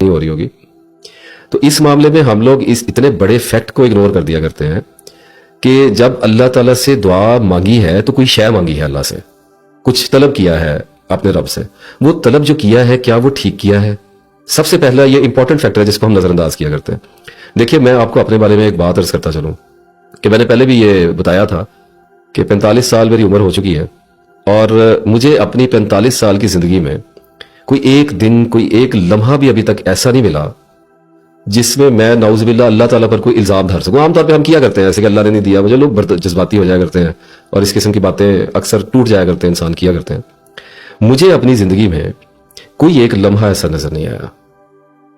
نہیں ہو رہی ہوگی. تو اس معاملے میں ہم لوگ اس اتنے بڑے فیکٹ کو اگنور کر دیا کرتے ہیں کہ جب اللہ تعالیٰ سے دعا مانگی ہے تو کوئی شے مانگی ہے، اللہ سے کچھ طلب کیا ہے اپنے رب سے، وہ طلب جو کیا ہے کیا وہ ٹھیک کیا ہے؟ سب سے پہلا یہ امپورٹنٹ فیکٹر ہے جس کو ہم نظر انداز کیا کرتے ہیں. دیکھیے میں آپ کو اپنے بارے میں ایک بات عرض کرتا چلوں کہ میں نے پہلے بھی یہ بتایا تھا کہ 45 سال میری عمر ہو چکی ہے، اور مجھے اپنی 45 سال کی زندگی میں کوئی ایک دن، کوئی ایک لمحہ بھی ابھی تک ایسا نہیں ملا جس میں نعوذ باللہ اللہ تعالیٰ پر کوئی الزام دھر سکوں. عام طور پہ ہم کیا کرتے ہیں ایسے کہ اللہ نے نہیں دیا مجھے، لوگ جذباتی ہو جایا کرتے ہیں اور اس قسم کی باتیں اکثر ٹوٹ جایا کرتے ہیں، انسان کیا کرتے ہیں. مجھے اپنی زندگی میں کوئی ایک لمحہ ایسا نظر نہیں آیا،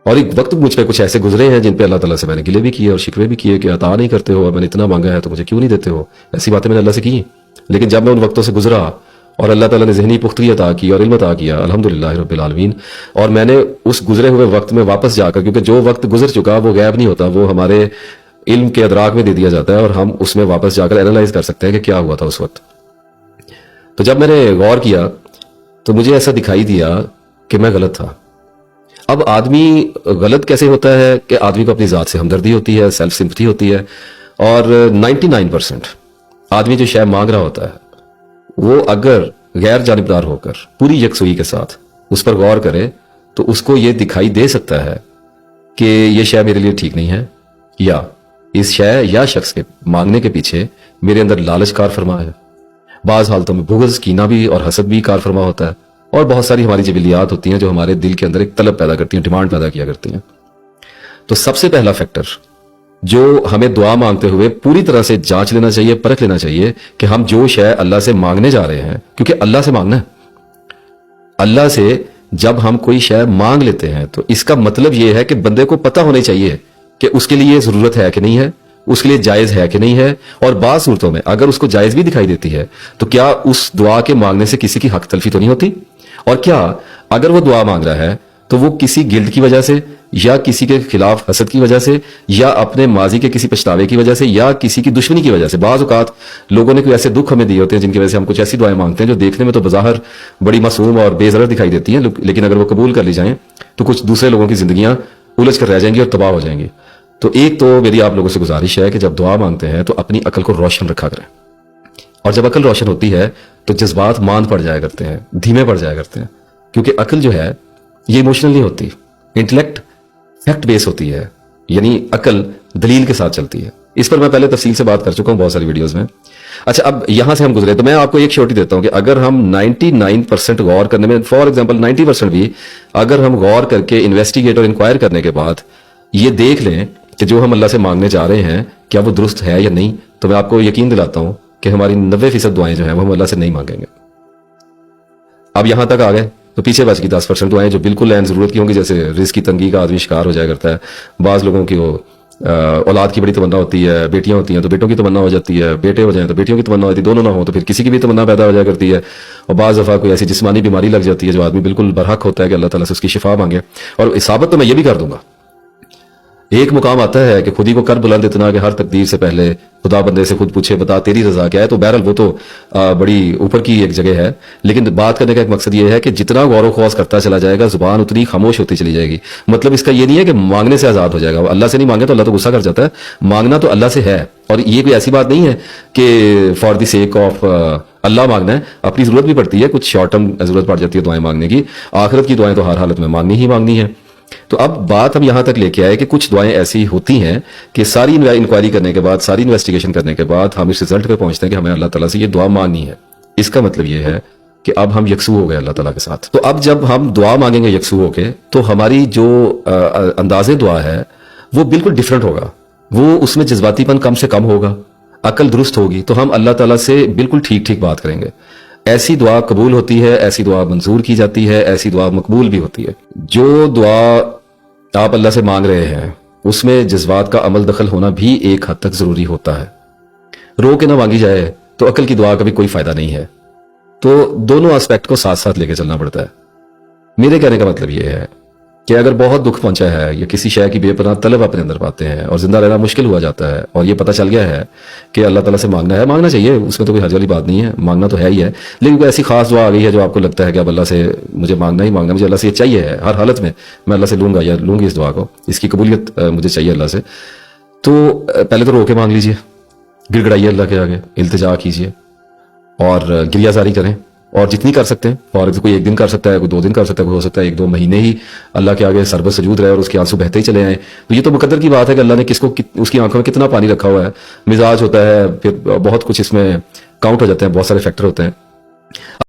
اور ایک وقت مجھ پہ کچھ ایسے گزرے ہیں جن پہ اللہ تعالیٰ سے میں نے گلے بھی کیے اور شکوے بھی کیے کہ عطا نہیں کرتے ہو، اور میں نے اتنا مانگا ہے تو مجھے کیوں نہیں دیتے ہو. ایسی باتیں میں نے اللہ سے کی. لیکن جب میں ان وقتوں سے گزرا اور اللہ تعالیٰ نے ذہنی پختگی عطا کی اور علم عطا کیا، الحمدللہ رب العالمین، اور میں نے اس گزرے ہوئے وقت میں واپس جا کر، کیونکہ جو وقت گزر چکا وہ غائب نہیں ہوتا، وہ ہمارے علم کے ادراک میں دے دیا جاتا ہے اور ہم اس میں واپس جا کر اینالائز کر سکتے ہیں کہ کیا ہوا تھا اس وقت. تو جب میں نے غور کیا تو مجھے ایسا دکھائی دیا کہ میں غلط تھا. اب آدمی غلط کیسے ہوتا ہے کہ آدمی کو اپنی ذات سے ہمدردی ہوتی ہے، سیلف سمپتھی ہوتی ہے، اور 99% آدمی جو شے مانگ رہا ہوتا ہے وہ اگر غیر جانبدار ہو کر پوری یکسوئی کے ساتھ اس پر غور کرے تو اس کو یہ دکھائی دے سکتا ہے کہ یہ شے میرے لیے ٹھیک نہیں ہے، یا اس شے یا شخص کے مانگنے کے پیچھے میرے اندر لالچ کار فرما ہے. بعض حالتوں میں بغض، کینہ بھی اور حسد بھی کار فرما ہوتا ہے، اور بہت ساری ہماری جبلیات ہوتی ہیں جو ہمارے دل کے اندر ایک طلب پیدا کرتی ہیں، ڈیمانڈ پیدا کیا کرتی ہیں. تو سب سے پہلا فیکٹر جو ہمیں دعا مانگتے ہوئے پوری طرح سے جانچ لینا چاہیے، پرکھ لینا چاہیے کہ ہم جو شے اللہ سے مانگنے جا رہے ہیں، کیونکہ اللہ سے مانگنا ہے، اللہ سے جب ہم کوئی شے مانگ لیتے ہیں تو اس کا مطلب یہ ہے کہ بندے کو پتہ ہونا چاہیے کہ اس کے لیے ضرورت ہے کہ نہیں ہے، اس کے لیے جائز ہے کہ نہیں ہے. اور بعض صورتوں میں اگر اس کو جائز بھی دکھائی دیتی ہے تو کیا اس دعا کے مانگنے سے کسی کی حق تلفی تو نہیں ہوتی؟ اور کیا اگر وہ دعا مانگ رہا ہے تو وہ کسی گلٹ کی وجہ سے، یا کسی کے خلاف حسد کی وجہ سے، یا اپنے ماضی کے کسی پچھتاوے کی وجہ سے، یا کسی کی دشمنی کی وجہ سے؟ بعض اوقات لوگوں نے کوئی ایسے دکھ ہمیں دیے ہوتے ہیں جن کی وجہ سے ہم کچھ ایسی دعائیں مانگتے ہیں جو دیکھنے میں تو بظاہر بڑی معصوم اور بے ضرر دکھائی دیتی ہیں، لیکن اگر وہ قبول کر لی جائیں تو کچھ دوسرے لوگوں کی زندگیاں الجھ کر رہ جائیں گی اور تباہ ہو جائیں گی. تو ایک تو میری آپ لوگوں سے گزارش ہے کہ جب دعا مانگتے ہیں تو اپنی عقل کو روشن رکھا کریں، اور جب عقل روشن ہوتی ہے تو جذبات ماند پڑ جایا کرتے ہیں، دھیمے پڑ جایا کرتے ہیں، کیونکہ عقل جو ہے یہ ایموشنل نہیں ہوتی، انٹلیکٹ فیکٹ بیس ہوتی ہے، یعنی عقل دلیل کے ساتھ چلتی ہے. اس پر میں پہلے تفصیل سے بات کر چکا ہوں بہت ساری ویڈیوز میں. اچھا، اب یہاں سے ہم گزرے تو میں آپ کو ایک شیورٹی دیتا ہوں کہ اگر ہم 99% غور کرنے میں، فار ایگزامپل 90% بھی اگر ہم غور کر کے انویسٹیگیٹ اور انکوائر کرنے کے بعد یہ دیکھ لیں کہ جو ہم اللہ سے مانگنے جا رہے ہیں کیا وہ درست ہے یا نہیں، تو میں آپ کو یقین دلاتا ہوں کہ ہماری 90% دعائیں جو ہیں وہ ہم اللہ سے نہیں مانگیں گے. اب یہاں تک آ گئے تو پیچھے بچ کی 10% دعائیں جو بالکل عین ضرورت کی ہوں گی، جیسے رزق کی تنگی کا آدمی شکار ہو جایا کرتا ہے. بعض لوگوں کی وہ اولاد کی بڑی تمنا ہوتی ہے، بیٹیاں ہوتی ہیں تو بیٹوں کی تمنا ہو جاتی ہے، بیٹے ہو جائیں تو بیٹیوں کی تمنا ہوتی ہے، دونوں نہ ہوں تو پھر کسی کی بھی تمنا پیدا ہو جایا کرتی ہے. اور بعض دفعہ کوئی ایسی جسمانی بیماری لگ جاتی ہے جو آدمی بالکل برحق ہوتا ہے کہ اللہ تعالیٰ سے اس کی شفا مانگے. اور ثابت تو میں یہ بھی کر دوں گا، ایک مقام آتا ہے کہ خود ہی کو کر بلند اتنا کہ ہر تقدیر سے پہلے خدا بندے سے خود پوچھے بتا تیری رضا کیا ہے. تو بہرحال وہ تو بڑی اوپر کی ایک جگہ ہے، لیکن بات کرنے کا ایک مقصد یہ ہے کہ جتنا غور و خوض کرتا چلا جائے گا زبان اتنی خاموش ہوتی چلی جائے گی. مطلب اس کا یہ نہیں ہے کہ مانگنے سے آزاد ہو جائے گا. اللہ سے نہیں مانگے تو اللہ تو غصہ کر جاتا ہے، مانگنا تو اللہ سے ہے. اور یہ کوئی ایسی بات نہیں ہے کہ فار دی سیک آف اللہ مانگنا ہے، اپنی ضرورت بھی پڑتی ہے، کچھ شارٹ ٹرم ضرورت پڑ جاتی ہے دعائیں مانگنے کی، آخرت کی دعائیں تو ہر حالت میں مانگنی ہی مانگنی ہے. تو اب بات ہم یہاں تک لے کے آئے کہ کچھ دعائیں ایسی ہوتی ہیں کہ ساری انکوائری کرنے کے بعد، ساری انویسٹیگیشن کرنے کے بعد ہم اس رزلٹ پہ پہنچتے ہیں کہ ہمیں اللہ تعالیٰ سے یہ دعا مانگنی ہے. اس کا مطلب یہ ہے کہ اب ہم یکسو ہو گئے اللہ تعالیٰ کے ساتھ. تو اب جب ہم دعا مانگیں گے یکسو ہو کے تو ہماری جو انداز دعا ہے وہ بالکل ڈیفرنٹ ہوگا، وہ اس میں جذباتی پن کم سے کم ہوگا، عقل درست ہوگی، تو ہم اللہ تعالیٰ سے بالکل ٹھیک ٹھیک بات کریں گے. ایسی دعا قبول ہوتی ہے، ایسی دعا منظور کی جاتی ہے، ایسی دعا مقبول بھی ہوتی ہے. جو دعا آپ اللہ سے مانگ رہے ہیں اس میں جذبات کا عمل دخل ہونا بھی ایک حد تک ضروری ہوتا ہے. رو کے نہ مانگی جائے تو عقل کی دعا کا بھی کوئی فائدہ نہیں ہے. تو دونوں اسپیکٹ کو ساتھ ساتھ لے کے چلنا پڑتا ہے. میرے کہنے کا مطلب یہ ہے کہ اگر بہت دکھ پہنچا ہے یا کسی شے کی بے پناہ طلب اپنے اندر پاتے ہیں اور زندہ رہنا مشکل ہوا جاتا ہے اور یہ پتہ چل گیا ہے کہ اللہ تعالیٰ سے مانگنا ہے، مانگنا چاہیے، اس میں تو کوئی حرج والی بات نہیں ہے، مانگنا تو ہے ہی ہے، لیکن کوئی ایسی خاص دعا آ گئی ہے جو آپ کو لگتا ہے کہ اب اللہ سے مجھے مانگنا ہی مانگنا، مجھے اللہ سے یہ چاہیے ہے، ہر حالت میں میں اللہ سے لوں گا یا لوں گی اس دعا کو، اس کی قبولیت مجھے چاہیے اللہ سے، تو پہلے تو رو کے مانگ لیجئے، گڑ گڑائیے اللہ کے آگے، التجا کیجئے اور گریہ زاری کریں، اور جتنی کر سکتے ہیں، اور کوئی ایک دن کر سکتا ہے، کوئی 2 دن کر سکتا ہے، کوئی ہو سکتا ہے 1-2 مہینے ہی اللہ کے آگے سر بر سجود رہے اور اس کے آنسو بہتے ہی چلے آئیں، تو یہ تو مقدر کی بات ہے کہ اللہ نے کس کو اس کی آنکھوں میں کتنا پانی رکھا ہوا ہے، مزاج ہوتا ہے، پھر بہت کچھ اس میں کاؤنٹ ہو جاتے ہیں، بہت سارے فیکٹر ہوتے ہیں۔